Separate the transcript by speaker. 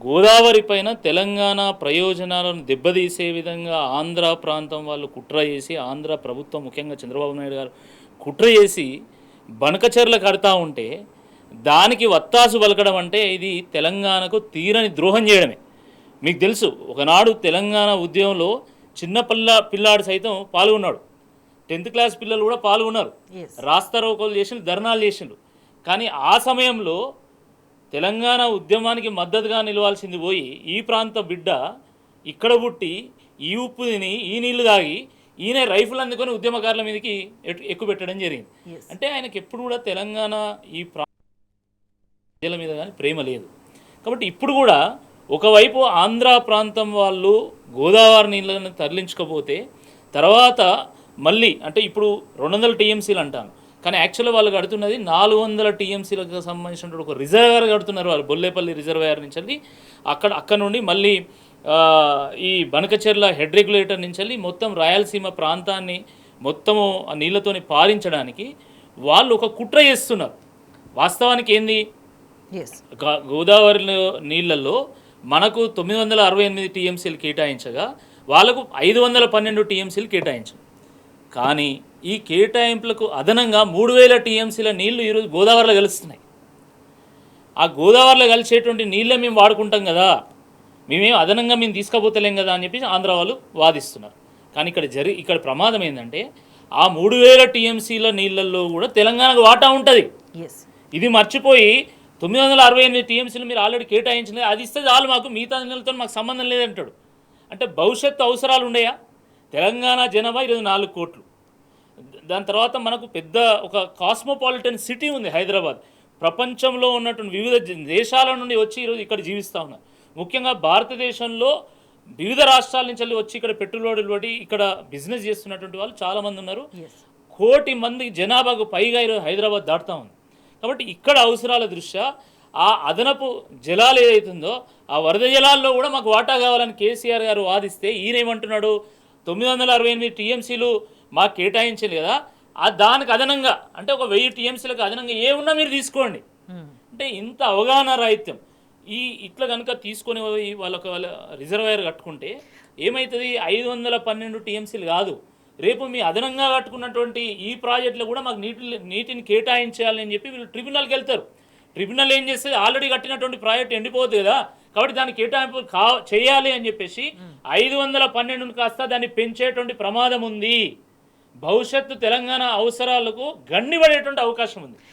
Speaker 1: గోదావరి పైన తెలంగాణ ప్రయోజనాలను దెబ్బతీసే విధంగా ఆంధ్ర ప్రాంతం వాళ్ళు కుట్ర చేసి, ఆంధ్ర ప్రభుత్వం ముఖ్యంగా చంద్రబాబు నాయుడు గారు కుట్ర చేసి బనకచెర్ల కడతా ఉంటే, దానికి వత్తాసు పలకడం అంటే ఇది తెలంగాణకు తీరని ద్రోహం చేయడమే. మీకు తెలుసు, ఒకనాడు తెలంగాణ ఉద్యమంలో చిన్న పిల్లాడు సైతం పాల్గొన్నాడు. 10th క్లాస్ పిల్లలు కూడా పాల్గొన్నారు. రాస్తారోకోలు చేసిండ్రు, ధర్నాలు చేసిండ్రు. కానీ ఆ సమయంలో తెలంగాణ ఉద్యమానికి మద్దతుగా నిలవాల్సింది పోయి, ఈ ప్రాంత బిడ్డ ఇక్కడ పుట్టి ఈ ఉప్పు తిని ఈ నీళ్లు తాగి ఈయన రైఫిల్ అందుకొని ఉద్యమకారుల మీదకి ఎక్కుపెట్టడం జరిగింది. అంటే ఆయనకి ఎప్పుడు కూడా తెలంగాణ ఈ ప్రజల మీద కానీ ప్రేమ లేదు. కాబట్టి ఇప్పుడు కూడా ఒకవైపు ఆంధ్ర ప్రాంతం వాళ్ళు గోదావరి నీళ్ళని తరలించకపోతే తర్వాత మళ్ళీ అంటే ఇప్పుడు 200 టీఎంసీలు అంటాను, కానీ యాక్చువల్గా వాళ్ళు కడుతున్నది 400 టీఎంసీలకు సంబంధించిన ఒక రిజర్వాయర్ కడుతున్నారు. వాళ్ళు బొల్లేపల్లి రిజర్వాయర్ నుంచి వెళ్ళి అక్కడ నుండి మళ్ళీ ఈ బనకచెర్ల హెడ్ రెగ్యులేటర్ నుంచి వెళ్ళి మొత్తం రాయలసీమ ప్రాంతాన్ని మొత్తము ఆ నీళ్ళతోని పారించడానికి వాళ్ళు ఒక కుట్ర చేస్తున్నారు. వాస్తవానికి ఏంది, గోదావరి నీళ్ళల్లో మనకు 968 టీఎంసీలు కేటాయించగా వాళ్ళకు 512 టీఎంసీలు కేటాయించారు. కానీ ఈ కేటాయింపులకు అదనంగా 3000 టీఎంసీల నీళ్లు ఈరోజు గోదావరిలో కలుస్తున్నాయి. ఆ గోదావరిలో కలిసేటువంటి నీళ్ళే మేము వాడుకుంటాం కదా, మేమేం అదనంగా మేము తీసుకుపోతలేం కదా అని చెప్పి ఆంధ్ర వాళ్ళు వాదిస్తున్నారు. కానీ ఇక్కడ ప్రమాదం ఏంటంటే ఆ 3000 టీఎంసీల నీళ్ళల్లో కూడా తెలంగాణకు వాటా ఉంటుంది. ఇది మర్చిపోయి 968 టీఎంసీలు మీరు ఆల్రెడీ కేటాయించలేదు, అది ఇస్తే చాలు, మాకు మిగతా నీళ్ళతో మాకు సంబంధం లేదంటాడు. అంటే భవిష్యత్తు అవసరాలు ఉన్నాయా? తెలంగాణ జనాభా 24 కోట్లు. దాని తర్వాత మనకు పెద్ద ఒక కాస్మోపాలిటన్ సిటీ ఉంది హైదరాబాద్. ప్రపంచంలో ఉన్నటువంటి వివిధ దేశాల నుండి వచ్చి ఈరోజు ఇక్కడ జీవిస్తూ ఉన్నారు. ముఖ్యంగా భారతదేశంలో వివిధ రాష్ట్రాల నుంచి వచ్చి ఇక్కడ పెట్టుబడులు పడి ఇక్కడ బిజినెస్ చేస్తున్నటువంటి వాళ్ళు చాలామంది ఉన్నారు. 1 కోటి మంది జనాభాకు పైగా ఈరోజు హైదరాబాద్ దాటుతూ ఉంది. కాబట్టి ఇక్కడ అవసరాల దృష్ట్యా ఆ అదనపు జలాలు ఏదైతుందో ఆ వరద జలాల్లో కూడా మాకు వాటా కావాలని కేసీఆర్ గారు వాదిస్తే ఈయనేమంటున్నాడు, 968 టీఎంసీలు మాకు కేటాయించాలి కదా, దానికి అదనంగా అంటే ఒక 1000 టీఎంసీలకు అదనంగా ఏమున్నా మీరు తీసుకోండి. అంటే ఇంత అవగాహన రాహిత్యం. ఇట్లా కనుక తీసుకొని వాళ్ళ రిజర్వాయర్ కట్టుకుంటే ఏమవుతుంది, 512 టీఎంసీలు కాదు, రేపు మీ అదనంగా కట్టుకున్నటువంటి ఈ ప్రాజెక్టులో కూడా మాకు నీటిని కేటాయించాలని చెప్పి వీళ్ళు ట్రిబ్యునల్కి వెళ్తారు. ట్రిబ్యునల్ ఏం చేస్తుంది, ఆల్రెడీ కట్టినటువంటి ప్రాజెక్ట్ ఎండిపోతుంది కదా, కాబట్టి దాన్ని కేటాయింపు చేయాలి అని చెప్పేసి 512 కాస్త దాన్ని పెంచేటువంటి ప్రమాదం ఉంది. భవిష్యత్తు తెలంగాణ అవసరాలకు గండిపడేటువంటి అవకాశం ఉంది.